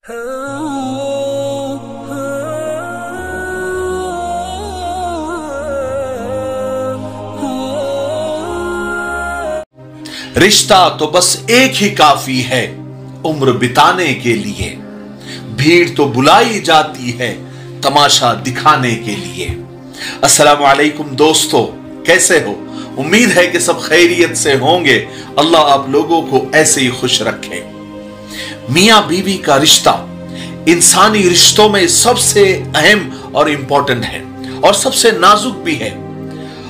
रिश्ता तो बस एक ही काफी है उम्र बिताने के लिए, भीड़ तो बुलाई जाती है तमाशा दिखाने के लिए। अस्सलाम वालेकुम दोस्तों, कैसे हो? उम्मीद है कि सब खैरियत से होंगे। अल्लाह आप लोगों को ऐसे ही खुश रखे। मियां बीवी का रिश्ता इंसानी रिश्तों में सबसे अहम और इंपॉर्टेंट है, और सबसे नाजुक भी है,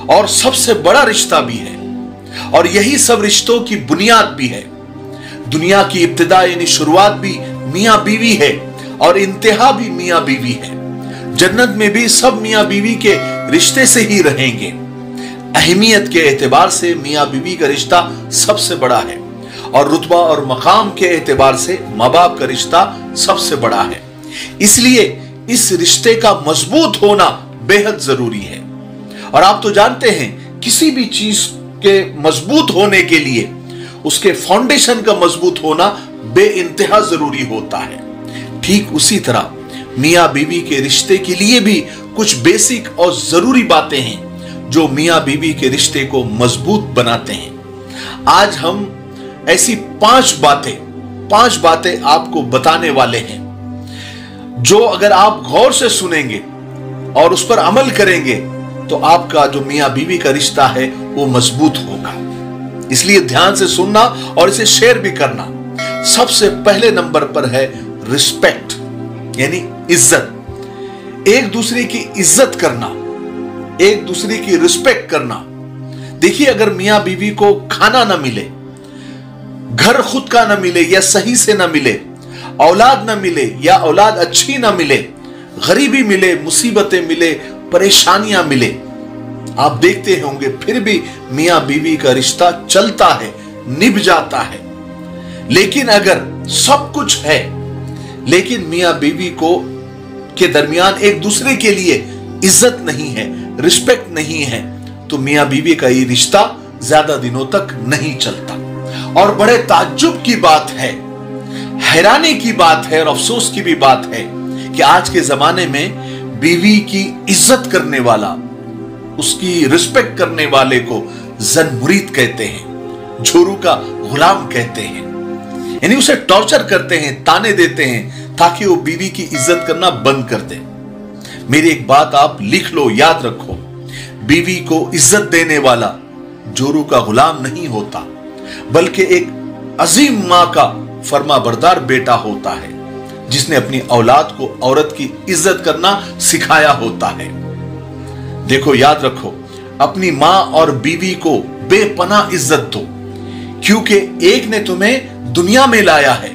और सबसे बड़ा रिश्ता भी है, और यही सब रिश्तों की बुनियाद भी है। दुनिया की इब्तिदा यानी शुरुआत भी मियां बीवी है, और इंतहा भी मियां बीवी है। जन्नत में भी सब मियां बीवी के रिश्ते से ही रहेंगे। अहमियत के एतबार से मियां बीवी का रिश्ता सबसे बड़ा है, और रुतबा और मकाम के एतबार से माँ बाप का रिश्ता सबसे बड़ा है। इसलिए इस रिश्ते का मजबूत होना बेहद जरूरी है। और आप तो जानते हैं, किसी भी चीज के मजबूत होने के लिए उसके फाउंडेशन का मजबूत होना बेइंतहा जरूरी होता है। ठीक उसी तरह मियां बीवी के रिश्ते के लिए भी कुछ बेसिक और जरूरी बातें हैं जो मियां बीवी के रिश्ते को मजबूत बनाते हैं। आज हम ऐसी पांच बातें आपको बताने वाले हैं, जो अगर आप गौर से सुनेंगे और उस पर अमल करेंगे तो आपका जो मियां बीवी का रिश्ता है वो मजबूत होगा। इसलिए ध्यान से सुनना और इसे शेयर भी करना। सबसे पहले नंबर पर है रिस्पेक्ट, यानी इज्जत। एक दूसरे की इज्जत करना, एक दूसरे की रिस्पेक्ट करना। देखिए, अगर मियां बीवी को खाना ना मिले, घर खुद का ना मिले या सही से ना मिले, औलाद ना मिले या औलाद अच्छी ना मिले, गरीबी मिले, मुसीबतें मिले, परेशानियां मिले, आप देखते होंगे फिर भी मियां बीवी का रिश्ता चलता है, निभ जाता है। लेकिन अगर सब कुछ है लेकिन मियां बीवी के दरमियान एक दूसरे के लिए इज्जत नहीं है, रिस्पेक्ट नहीं है, तो मियां बीवी का ये रिश्ता ज्यादा दिनों तक नहीं चलता। और बड़े ताज्जुब की बात है, हैरानी की बात है और अफसोस की भी बात है कि आज के जमाने में बीवी की इज्जत करने वाला, उसकी रिस्पेक्ट करने वाले को जन मुरीद कहते हैं, झोरू का गुलाम कहते हैं। यानी उसे टॉर्चर करते हैं, ताने देते हैं ताकि वो बीवी की इज्जत करना बंद कर दे। मेरी एक बात आप लिख लो, याद रखो, बीवी को इज्जत देने वाला जोरू का गुलाम नहीं होता, बल्कि एक अजीम मां का फरमाबरदार बेटा होता है, जिसने अपनी औलाद को औरत की इज्जत करना सिखाया होता है। देखो, याद रखो, अपनी मां और बीवी को बेपनाह इज्जत दो, क्योंकि एक ने तुम्हें दुनिया में लाया है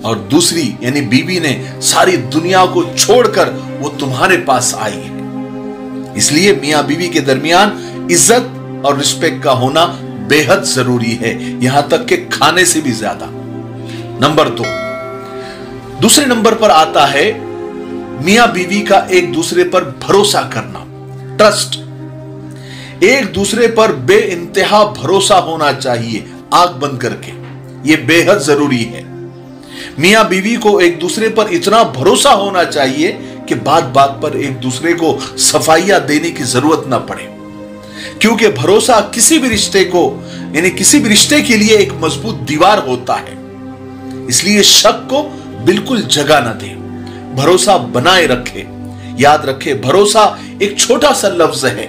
और दूसरी यानी बीवी ने सारी दुनिया को छोड़कर वो तुम्हारे पास आई है। इसलिए मियां बीवी के दरमियान इज्जत और रिस्पेक्ट का होना बेहद जरूरी है, यहां तक कि खाने से भी ज्यादा। नंबर 2, दूसरे नंबर पर आता है मियां बीवी का एक दूसरे पर भरोसा करना, ट्रस्ट। एक दूसरे पर बेइंतहा भरोसा होना चाहिए, आंख बंद करके। यह बेहद जरूरी है। मियां बीवी को एक दूसरे पर इतना भरोसा होना चाहिए कि बात बात पर एक दूसरे को सफाइयां देने की जरूरत ना पड़े, क्योंकि भरोसा किसी भी रिश्ते को यानी किसी भी रिश्ते के लिए एक मजबूत दीवार होता है। इसलिए शक को बिल्कुल जगह ना दे, भरोसा बनाए रखे। याद रखे, भरोसा एक छोटा सा लफ्ज है,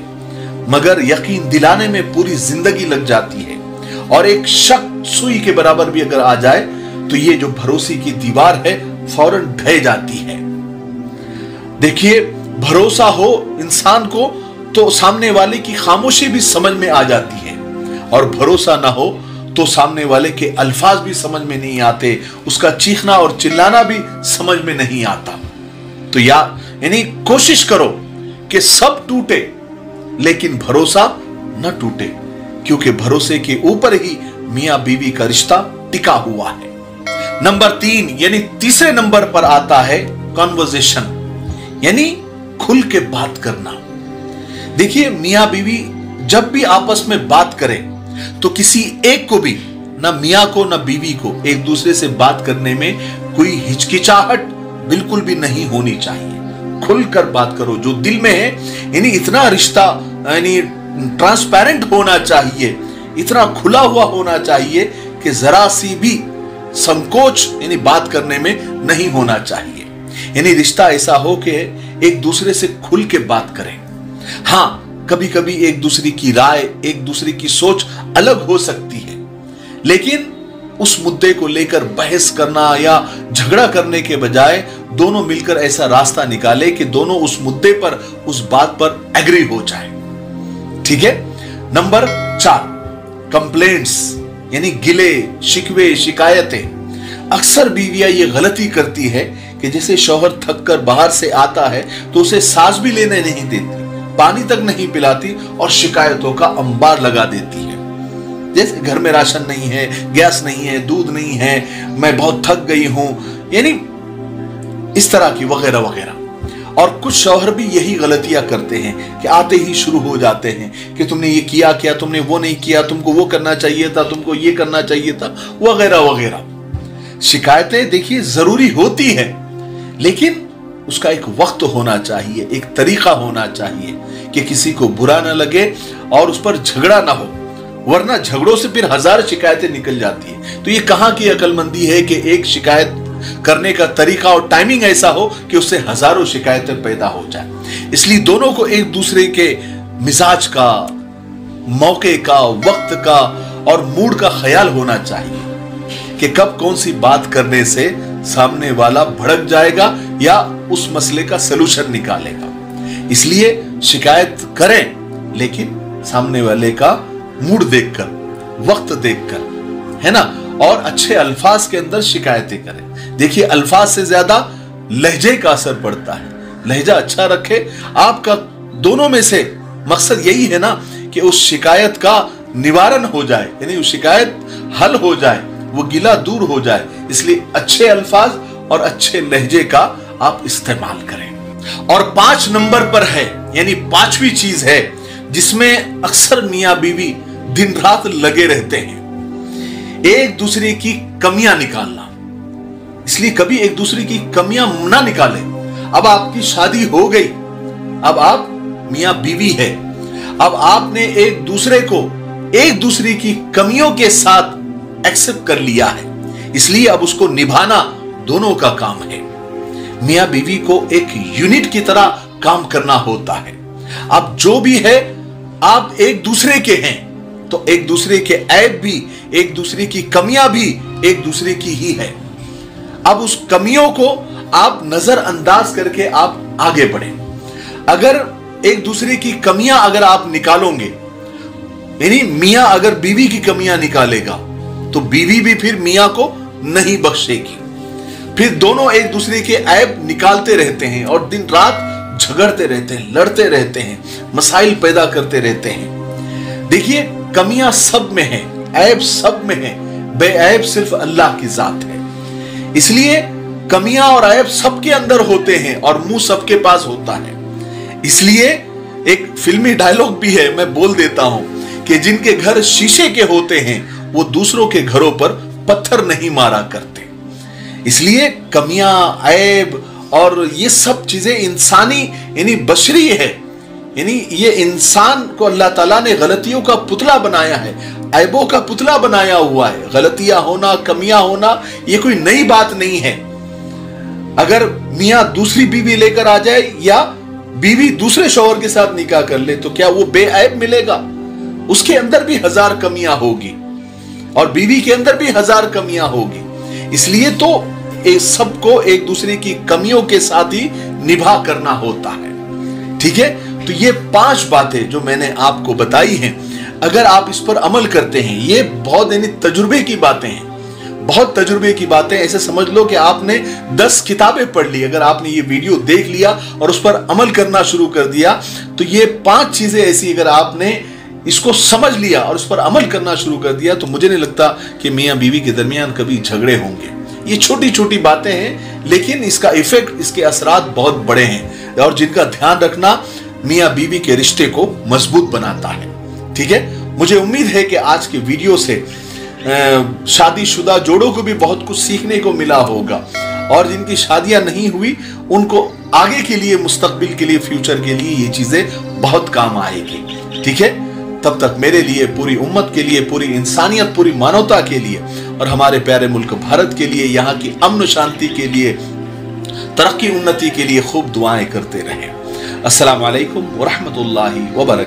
मगर यकीन दिलाने में पूरी जिंदगी लग जाती है। और एक शक सुई के बराबर भी अगर आ जाए तो ये जो भरोसे की दीवार है फौरन ढह जाती है। देखिए, भरोसा हो इंसान को तो सामने वाले की खामोशी भी समझ में आ जाती है, और भरोसा ना हो तो सामने वाले के अल्फाज भी समझ में नहीं आते, उसका चीखना और चिल्लाना भी समझ में नहीं आता। तो यानी कोशिश करो कि सब टूटे लेकिन भरोसा न टूटे, क्योंकि भरोसे के ऊपर ही मियां बीवी का रिश्ता टिका हुआ है। नंबर 3 यानी तीसरे नंबर पर आता है कॉन्वर्सेशन, यानी खुल के बात करना। देखिए, मियां बीवी जब भी आपस में बात करें तो किसी एक को भी, ना मियां को ना बीवी को, एक दूसरे से बात करने में कोई हिचकिचाहट बिल्कुल भी नहीं होनी चाहिए। खुलकर बात करो जो दिल में है, यानी इतना रिश्ता यानी ट्रांसपेरेंट होना चाहिए, इतना खुला हुआ होना चाहिए कि जरा सी भी संकोच यानी बात करने में नहीं होना चाहिए। यानी रिश्ता ऐसा हो कि एक दूसरे से खुल के बात करें। हाँ, कभी कभी एक दूसरे की राय, एक दूसरे की सोच अलग हो सकती है, लेकिन उस मुद्दे को लेकर बहस करना या झगड़ा करने के बजाय दोनों मिलकर ऐसा रास्ता निकाले कि दोनों उस मुद्दे पर, उस बात पर एग्री हो जाए। ठीक है। नंबर 4, कंप्लेंट्स यानी गिले शिकवे शिकायतें। अक्सर बीवियां ये गलती करती है कि जैसे शौहर थक कर बाहर से आता है तो उसे सांस भी लेने नहीं देती, पानी तक नहीं पिलाती और शिकायतों का अंबार लगा देती है। जैसे घर में राशन नहीं है, गैस नहीं है, दूध नहीं है, मैं बहुत थक गई हूं, यानी इस तरह की वगैरह वगैरह। और कुछ शौहर भी यही गलतियां करते हैं कि आते ही शुरू हो जाते हैं कि तुमने ये किया क्या, तुमने वो नहीं किया, तुमको वो करना चाहिए था, तुमको ये करना चाहिए था, वगैरह वगैरह। शिकायतें देखिए जरूरी होती है, लेकिन उसका एक वक्त होना चाहिए, एक तरीका होना चाहिए कि किसी को बुरा ना लगे और उस पर झगड़ा ना हो, वरना झगड़ों से फिर 1000 शिकायतें निकल जाती है। तो ये कहां की अक्लमंदी है कि एक शिकायत करने का तरीका और टाइमिंग ऐसा हो कि उससे हजारों शिकायतें पैदा हो जाए। इसलिए दोनों को एक दूसरे के मिजाज का, मौके का, वक्त का और मूड का ख्याल होना चाहिए कि कब कौन सी बात करने से सामने वाला भड़क जाएगा या उस मसले का सलूशन निकालेगा। इसलिए शिकायत करें, लेकिन सामने वाले का मूड देखकर, वक्त देखकर, है ना, और अच्छे अल्फाज के अंदर शिकायतें करें। देखिए, अल्फाज से ज्यादा लहजे का असर पड़ता है। लहजा अच्छा रखे। आपका दोनों में से मकसद यही है ना कि उस शिकायत का निवारण हो जाए, यानी उस शिकायत हल हो जाए, वो गिला दूर हो जाए। इसलिए अच्छे अल्फाज और अच्छे लहजे का आप इस्तेमाल करें। और 5 नंबर पर है, यानी 5वीं चीज है जिसमें अक्सर मियां बीवी दिन रात लगे रहते हैं, एक दूसरे की कमियां निकालना। इसलिए कभी एक दूसरे की कमियां ना निकालें। अब आपकी शादी हो गई, अब आप मियां बीवी है, अब आपने एक दूसरे को एक दूसरे की कमियों के साथ एक्सेप्ट कर लिया है, इसलिए अब उसको निभाना दोनों का काम है। मियां बीवी को एक यूनिट की तरह काम करना होता है। अब जो भी है आप एक दूसरे के हैं, तो एक दूसरे के ऐब भी, एक दूसरे की कमियां भी एक दूसरे की ही है। अब उस कमियों को आप नजरअंदाज करके आप आगे बढ़ें। अगर एक दूसरे की कमियां अगर आप निकालोगे, यानी मियां अगर बीवी की कमियां निकालेगा तो बीवी भी फिर मियां को नहीं बख्शेगी। फिर दोनों एक दूसरे के ऐब निकालते रहते हैं और दिन रात झगड़ते रहते हैं, लड़ते रहते हैं, मसाइल पैदा करते रहते हैं। देखिए, कमियां सब में है, ऐब सब में है, बेऐब सिर्फ अल्लाह की जात है। इसलिए कमियां और ऐब सबके अंदर होते हैं और मुंह सबके पास होता है। इसलिए एक फिल्मी डायलॉग भी है, मैं बोल देता हूं कि जिनके घर शीशे के होते हैं वो दूसरों के घरों पर पत्थर नहीं मारा करते। इसलिए कमियां, ऐब और ये सब चीजें इंसानी यानी बशरी है, यानी ये इंसान को अल्लाह ताला ने गलतियों का पुतला बनाया है, ऐबों का पुतला बनाया हुआ है। गलतियां होना, कमियां होना ये कोई नई बात नहीं है। अगर मियां दूसरी बीवी लेकर आ जाए या बीवी दूसरे शौहर के साथ निकाह कर ले तो क्या वो बेऐब मिलेगा? उसके अंदर भी 1000 कमियां होगी और बीवी के अंदर भी 1000 कमियां होगी। इसलिए तो सबको एक दूसरे की कमियों के साथ ही निभा करना होता है। ठीक है, तो ये 5 बातें जो मैंने आपको बताई हैं, अगर आप इस पर अमल करते हैं, ये बहुत यानी तजुर्बे की बातें हैं, बहुत तजुर्बे की बातें। ऐसे समझ लो कि आपने 10 किताबें पढ़ ली। अगर आपने ये वीडियो देख लिया और उस पर अमल करना शुरू कर दिया तो ये 5 चीजें ऐसी अगर आपने इसको समझ लिया और उस पर अमल करना शुरू कर दिया तो मुझे नहीं लगता कि मियां बीवी के दरमियान कभी झगड़े होंगे। ये छोटी छोटी बातें हैं, लेकिन इसका इफेक्ट, इसके असरात बहुत बड़े हैं और जिनका ध्यान रखना मियां बीवी के रिश्ते को मजबूत बनाता है। ठीक है, मुझे उम्मीद है कि आज के वीडियो से शादीशुदा जोड़ों को भी बहुत कुछ सीखने को मिला होगा। اور جن کی شادیاں نہیں ہوئی ان کو آگے کے لیے، مستقبل کے لیے، فیوچر کے لیے یہ چیزیں بہت کام آئے گی. ٹھیک ہے؟ تب تک میرے لیے، پوری امت کے لیے، پوری انسانیت، پوری مانوتا کے لیے اور ہمارے پیارے ملک بھارت کے لیے، یہاں کی امن و شانتی کے لیے، ترقی انتی کے لیے خوب دعائیں کرتے رہیں. السلام علیکم ورحمۃ اللہ وبرکاتہ.